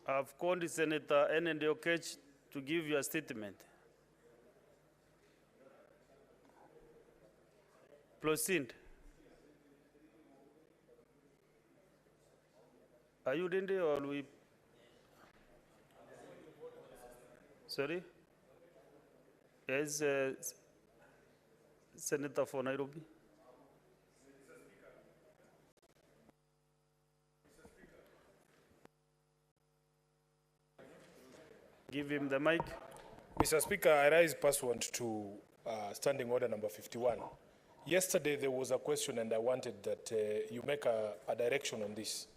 I've called Senator Okech to give you a statement. Proceed. Are you in there or we? Sorry? Yes, Senator for Nairobi. Give him the mic. Mr. Speaker, I rise pursuant to Standing Order number 51. Yesterday there was a question and I wanted that you make a direction on this.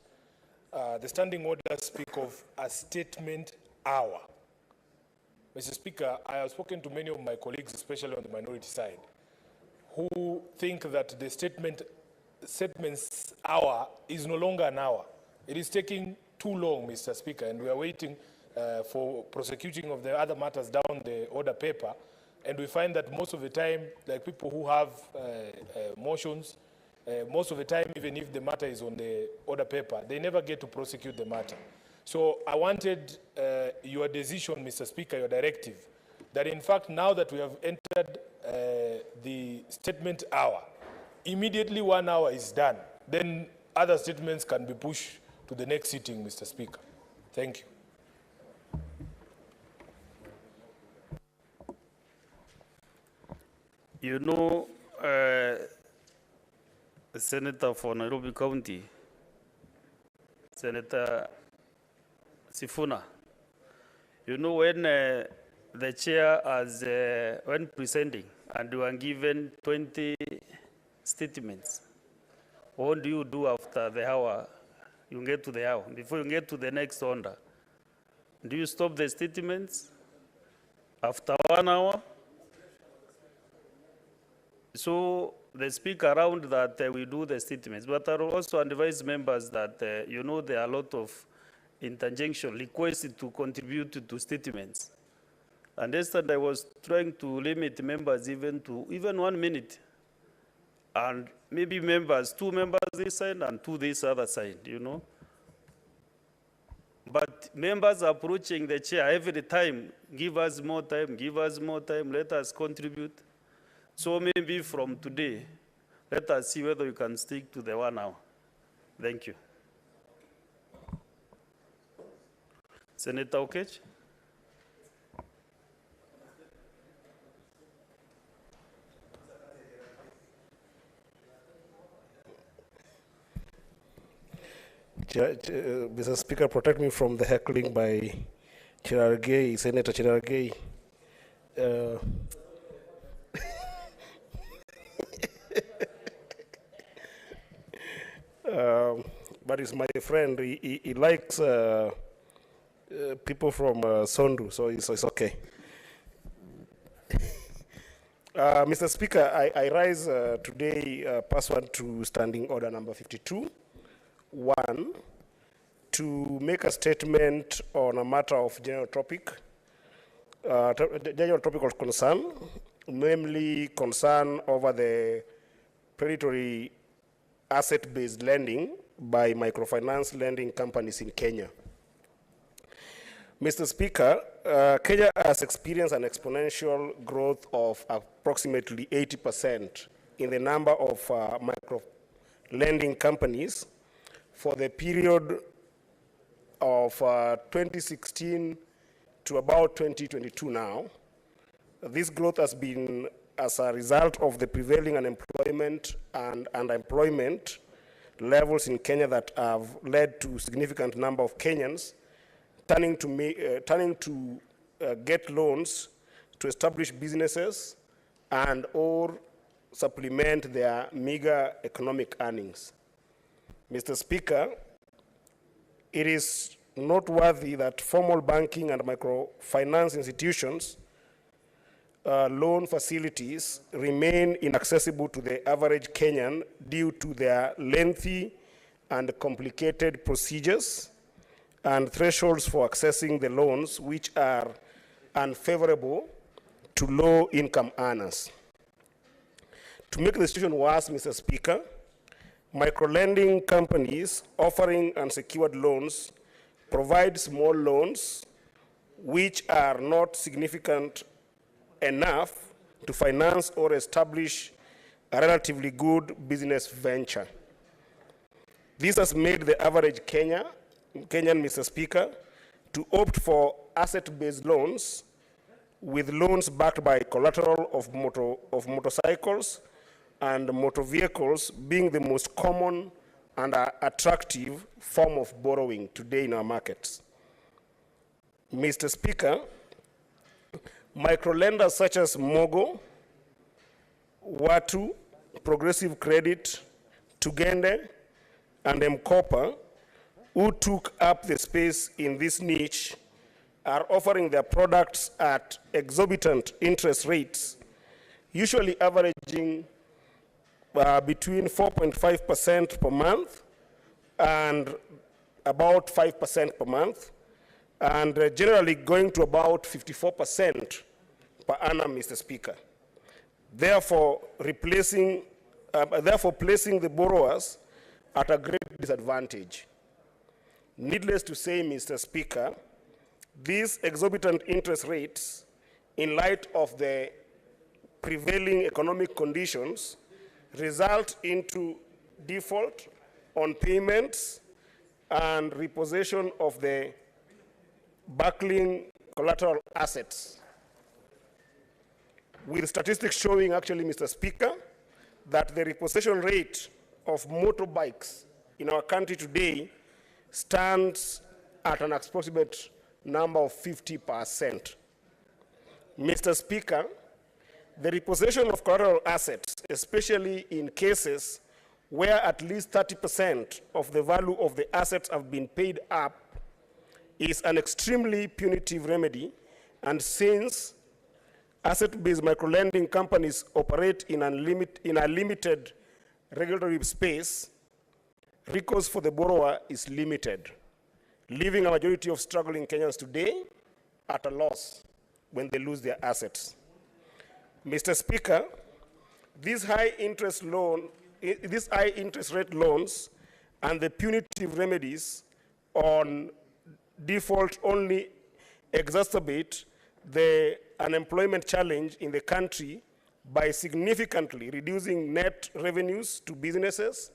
The Standing Order speak of a statement hour. Mr. Speaker, I have spoken to many of my colleagues, especially on the minority side, who think that the statements hour is no longer an hour. It is taking too long, Mr. Speaker, and we are waiting for prosecuting of the other matters down the order paper, and we find that most of the time, like people who have motions, most of the time, even if the matter is on the order paper, they never get to prosecute the matter. So I wanted your decision, Mr. Speaker, your directive, that in fact, now that we have entered the statement hour, immediately 1 hour is done. Then other statements can be pushed to the next sitting, Mr. Speaker. Thank you. You know, the Senator for Nairobi County, Senator Sifuna, you know, when the chair as when presenting and you are given 20 statements, what do you do after the hour? You get to the hour, before you get to the next order. Do you stop the statements after 1 hour? So they speak around that we do the statements, but I also advise members that, you know, there are a lot of interjection requests to contribute to statements. And yesterday I was trying to limit members even to 1 minute. And maybe members, 2 members this side and 2 this other side, you know. But members approaching the chair every time, give us more time, let us contribute. So maybe from today, let us see whether you can stick to the 1 hour. Thank you. Senator Okech. Mr. Speaker, protect me from the heckling by Chirargei, Senator Chirargei. But he's my friend. He likes people from Sondu, so it's okay. Mr. Speaker, I rise today pursuant to Standing Order number 52. 1, to make a statement on a matter of general topic of concern, namely concern over the predatory asset-based lending by microfinance lending companies in Kenya. Mr. Speaker, Kenya has experienced an exponential growth of approximately 80% in the number of micro lending companies for the period of 2016 to about 2022 now. This growth has been as a result of the prevailing unemployment and underemployment levels in Kenya that have led to significant number of Kenyans turning to get loans to establish businesses and or supplement their meager economic earnings. Mr. Speaker, it is noteworthy that formal banking and microfinance institutions loan facilities remain inaccessible to the average Kenyan due to their lengthy and complicated procedures and thresholds for accessing the loans, which are unfavorable to low-income earners. To make the situation worse, Mr. Speaker, microlending companies offering unsecured loans provide small loans which are not significant enough to finance or establish a relatively good business venture. This has made the average Kenyan, Mr. Speaker, to opt for asset-based loans, with loans backed by collateral of motorcycles and motor vehicles being the most common and attractive form of borrowing today in our markets. Mr. Speaker, microlenders such as Mogo, Watu, Progressive Credit, Tugende, and M-Kopa, who took up the space in this niche, are offering their products at exorbitant interest rates, usually averaging between 4.5% per month and about 5% per month, and generally going to about 54% per annum, Mr. Speaker. Therefore, placing the borrowers at a great disadvantage. Needless to say, Mr. Speaker, these exorbitant interest rates, in light of the prevailing economic conditions, result into default on payments and repossession of the buckling collateral assets. With statistics showing, actually, Mr. Speaker, that the repossession rate of motorbikes in our country today stands at an approximate number of 50%. Mr. Speaker, the repossession of collateral assets, especially in cases where at least 30% of the value of the assets have been paid up, is an extremely punitive remedy, and since asset-based microlending companies operate in a limited regulatory space, recourse for the borrower is limited, leaving a majority of struggling Kenyans today at a loss when they lose their assets. Mr. Speaker, these high interest rate loans and the punitive remedies on default only exacerbate the unemployment challenge in the country by significantly reducing net revenues to businesses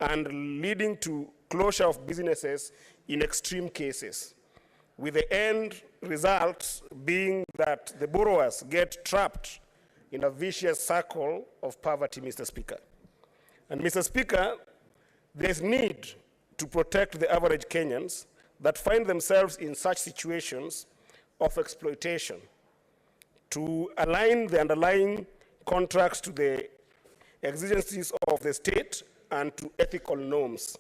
and leading to closure of businesses in extreme cases, with the end result being that the borrowers get trapped in a vicious circle of poverty, Mr. Speaker. And Mr. Speaker, there's need to protect the average Kenyans that find themselves in such situations of exploitation, to align the underlying contracts to the exigencies of the state and to ethical norms.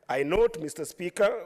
I note, Mr. Speaker,